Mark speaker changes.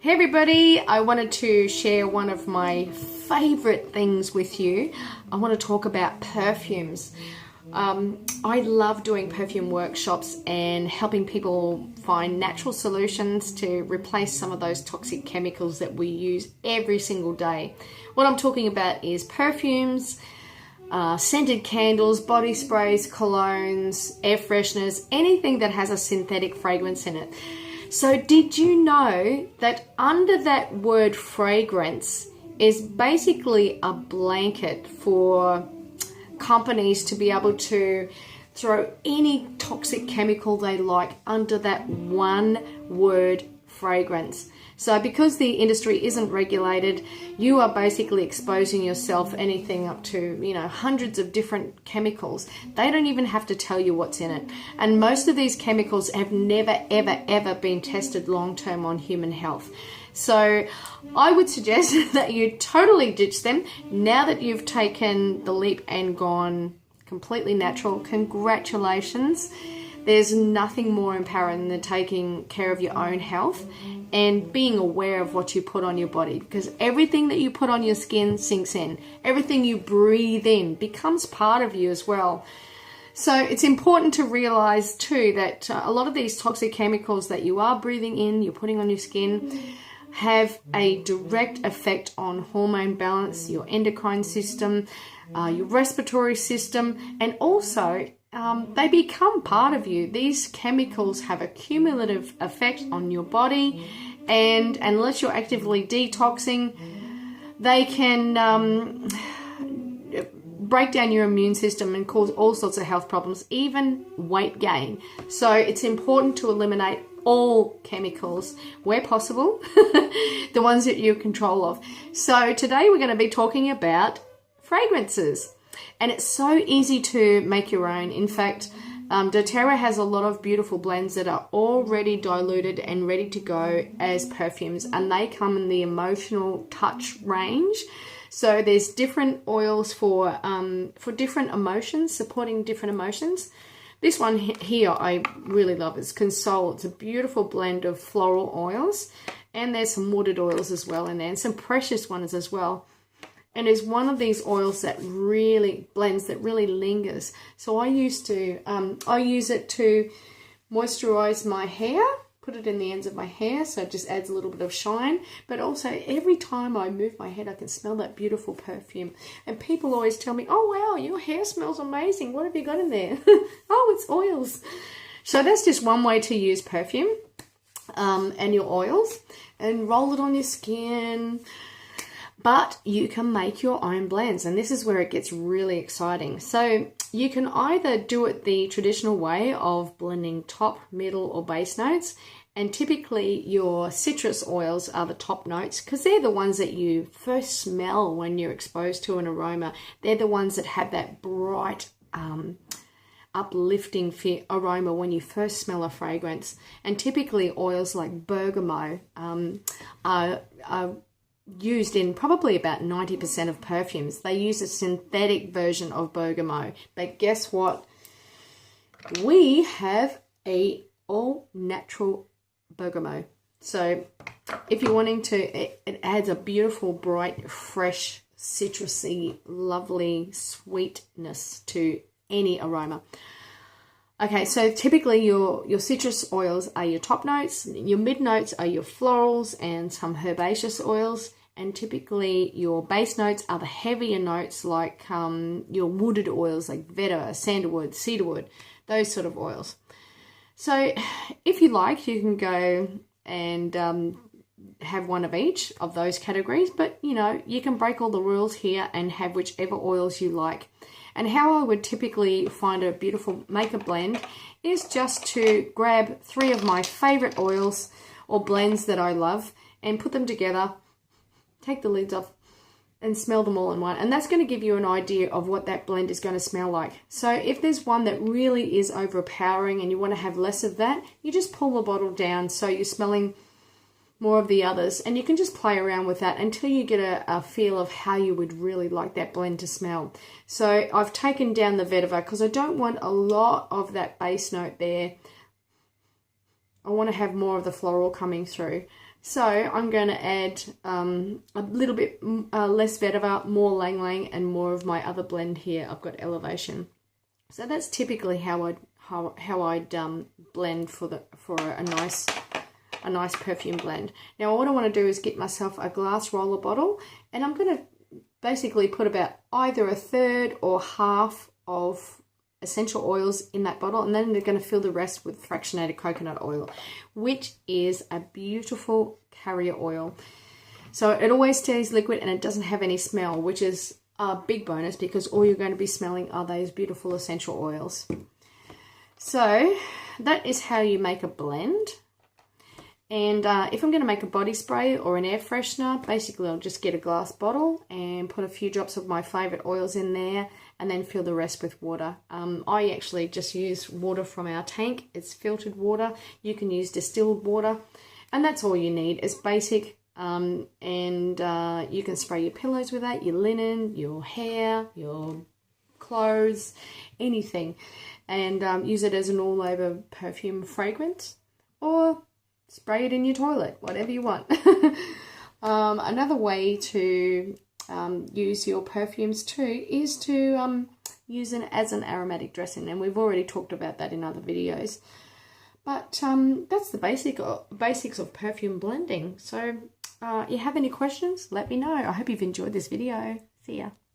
Speaker 1: Hey everybody, I wanted to share one of my favorite things with you. I want to talk about perfumes. I love doing perfume workshops and helping people find natural solutions to replace some of those toxic chemicals that we use every single day. What I'm talking about is perfumes, scented candles, body sprays, colognes, air fresheners, anything that has a synthetic fragrance in it. So did you know that under that word fragrance is basically a blanket for companies to be able to throw any toxic chemical they like under that one word fragrance? So because the industry isn't regulated, you are basically exposing yourself anything up to, hundreds of different chemicals. They don't even have to tell you what's in it. And most of these chemicals have never, ever, ever been tested long-term on human health. So I would suggest that you totally ditch them now that you've taken the leap and gone completely natural. Congratulations. There's nothing more empowering than taking care of your own health and being aware of what you put on your body, because everything that you put on your skin sinks in. Everything you breathe in becomes part of you as well. So it's important to realize too that a lot of these toxic chemicals that you are breathing in, you're putting on your skin, have a direct effect on hormone balance, your endocrine system, your respiratory system, and also they become part of you. These chemicals have a cumulative effect on your body, and unless you're actively detoxing, they can break down your immune system and cause all sorts of health problems, even weight gain. So it's important to eliminate all chemicals where possible, the ones that you're in control of. So today we're going to be talking about fragrances. And it's so easy to make your own. In fact, doTERRA has a lot of beautiful blends that are already diluted and ready to go as perfumes, and they come in the emotional touch range. So there's different oils for different emotions, supporting different emotions. This one here I really love. It's Console. It's a beautiful blend of floral oils, and there's some wooded oils as well in there, and some precious ones as well. And it's one of these oils that really blends, that really lingers. So I use it to moisturize my hair, put it in the ends of my hair, so it just adds a little bit of shine. But also every time I move my head, I can smell that beautiful perfume. And people always tell me, "Oh wow, your hair smells amazing. What have you got in there?" Oh, it's oils. So that's just one way to use perfume and your oils, and roll it on your skin. But you can make your own blends, and this is where it gets really exciting. So you can either do it the traditional way of blending top, middle, or base notes, and typically your citrus oils are the top notes because they're the ones that you first smell when you're exposed to an aroma. They're the ones that have that bright, uplifting aroma when you first smell a fragrance. And typically oils like bergamot are used in probably about 90% of perfumes. They use a synthetic version of bergamot, but guess what? We have a all natural bergamot. So if you're wanting to, it adds a beautiful, bright, fresh, citrusy, lovely sweetness to any aroma. Okay, so typically your citrus oils are your top notes, your mid notes are your florals and some herbaceous oils, and typically your base notes are the heavier notes like your wooded oils like vetiver, sandalwood, cedarwood, those sort of oils. So if you like, you can go and have one of each of those categories, but you can break all the rules here and have whichever oils you like. And how I would typically find a beautiful makeup blend is just to grab 3 of my favorite oils or blends that I love and put them together, take the lids off, and smell them all in one. And that's going to give you an idea of what that blend is going to smell like. So if there's one that really is overpowering and you want to have less of that, you just pull the bottle down so you're smelling more of the others, and you can just play around with that until you get a feel of how you would really like that blend to smell. So I've taken down the vetiver because I don't want a lot of that base note there. I want to have more of the floral coming through. So I'm going to add a little bit less vetiver, more Lang Lang, and more of my other blend here. I've got Elevation. So that's typically how I'd blend for a nice perfume blend. Now what I want to do is get myself a glass roller bottle, and I'm going to basically put about either a third or half of essential oils in that bottle, and then they're going to fill the rest with fractionated coconut oil, which is a beautiful carrier oil. So it always stays liquid and it doesn't have any smell, which is a big bonus because all you're going to be smelling are those beautiful essential oils. So that is how you make a blend. And if I'm going to make a body spray or an air freshener, basically I'll just get a glass bottle and put a few drops of my favorite oils in there, and then fill the rest with water. I actually just use water from our tank. It's filtered water. You can use distilled water, and that's all you need. It's basic, and you can spray your pillows with that, your linen, your hair, your clothes, anything, and use it as an all-over perfume fragrance, or spray it in your toilet, whatever you want. Another way to use your perfumes too is to use it as an aromatic dressing, and we've already talked about that in other videos. But that's the basics of perfume blending. So you have any questions, let me know. I hope you've enjoyed this video. See ya.